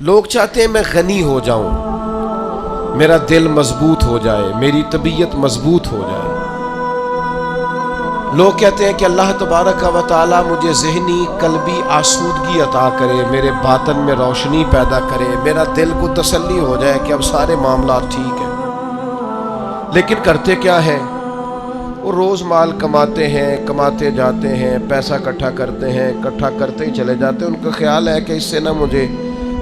لوگ چاہتے ہیں میں غنی ہو جاؤں، میرا دل مضبوط ہو جائے، میری طبیعت مضبوط ہو جائے۔ لوگ کہتے ہیں کہ اللہ تبارک و تعالی مجھے ذہنی قلبی آسودگی عطا کرے، میرے باطن میں روشنی پیدا کرے، میرا دل کو تسلی ہو جائے کہ اب سارے معاملات ٹھیک ہیں۔ لیکن کرتے کیا ہیں؟ وہ روز مال کماتے ہیں، کماتے جاتے ہیں، پیسہ اکٹھا کرتے ہیں، اکٹھا کرتے ہی چلے جاتے ہیں۔ ان کا خیال ہے کہ اس سے نہ مجھے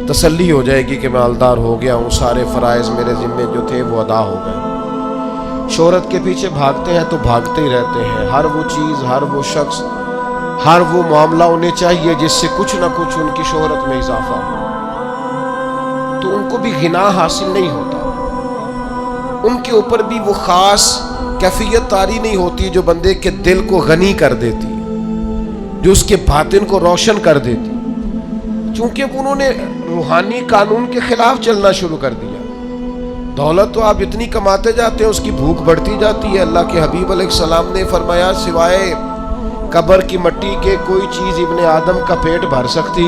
تسلی ہو جائے گی کہ میں مالدار ہو گیا ہوں، سارے فرائض میرے ذمے جو تھے وہ ادا ہو گئے۔ شہرت کے پیچھے بھاگتے ہیں تو بھاگتے ہی رہتے ہیں۔ ہر وہ چیز، ہر وہ شخص، ہر وہ معاملہ انہیں چاہیے جس سے کچھ نہ کچھ ان کی شہرت میں اضافہ ہو، تو ان کو بھی غنا حاصل نہیں ہوتا، ان کے اوپر بھی وہ خاص کیفیت طاری نہیں ہوتی جو بندے کے دل کو غنی کر دیتی، جو اس کے باطن کو روشن کر دیتی، چونکہ انہوں نے روحانی قانون کے خلاف چلنا شروع کر دیا۔ دولت تو آپ اتنی کماتے جاتے ہیں، اس کی بھوک بڑھتی جاتی ہے۔ اللہ کے حبیب علیہ السلام نے فرمایا سوائے قبر کی مٹی کے کوئی چیز ابن آدم کا پیٹ بھر سکتی،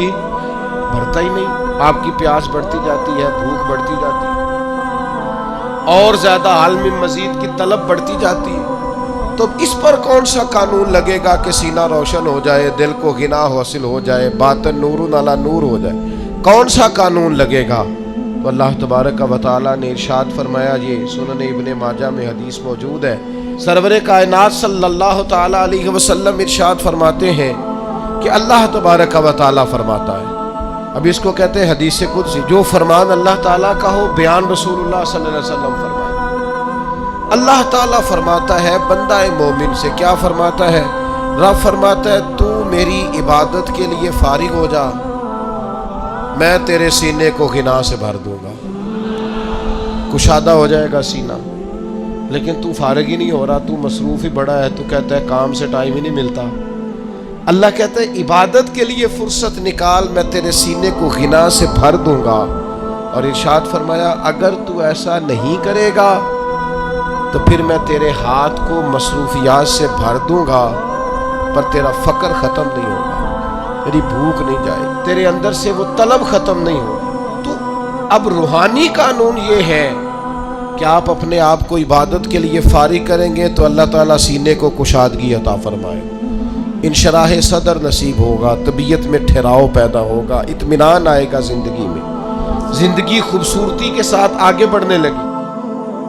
بھرتا ہی نہیں۔ آپ کی پیاس بڑھتی جاتی ہے، بھوک بڑھتی جاتی ہے، اور زیادہ عالم مزید کی طلب بڑھتی جاتی ہے۔ تو اس پر کون سا قانون لگے گا کہ سینہ روشن ہو جائے، دل کو غنا حاصل ہو جائے، باطن نور علی نور ہو جائے؟ کون سا قانون لگے گا؟ تو اللہ تبارک و تعالیٰ نے ارشاد فرمایا، یہ سنن ابن ماجہ میں حدیث موجود ہے، سرور کائنات صلی اللہ تعالیٰ علیہ وسلم ارشاد فرماتے ہیں کہ اللہ تبارک و تعالیٰ فرماتا ہے، اب اس کو کہتے ہیں حدیث قدسی، جو فرمان اللہ تعالیٰ کا ہو بیان رسول اللہ صلی اللہ علیہ وسلم فرمائے۔ اللہ تعالیٰ فرماتا ہے بندہ مومن سے، کیا فرماتا ہے؟ رب فرماتا ہے تو میری عبادت کے لیے فارغ ہو جا، میں تیرے سینے کو غنا سے بھر دوں گا، کشادہ ہو جائے گا سینہ۔ لیکن تو فارغ ہی نہیں ہو رہا، تو مصروف ہی بڑا ہے، تو کہتا ہے کام سے ٹائم ہی نہیں ملتا۔ اللہ کہتا ہے عبادت کے لیے فرصت نکال، میں تیرے سینے کو غنا سے بھر دوں گا۔ اور ارشاد فرمایا اگر تو ایسا نہیں کرے گا تو پھر میں تیرے ہاتھ کو مصروفیات سے بھر دوں گا، پر تیرا فقر ختم نہیں ہوگا، تیری بھوک نہیں جائے، تیرے اندر سے وہ طلب ختم نہیں ہوگی۔ تو اب روحانی قانون یہ ہے کہ آپ اپنے آپ کو عبادت کے لیے فارغ کریں گے تو اللہ تعالیٰ سینے کو کشادگی عطا فرمائے، انشراح صدر نصیب ہوگا، طبیعت میں ٹھہراؤ پیدا ہوگا، اطمینان آئے گا زندگی میں، زندگی خوبصورتی کے ساتھ آگے بڑھنے لگی۔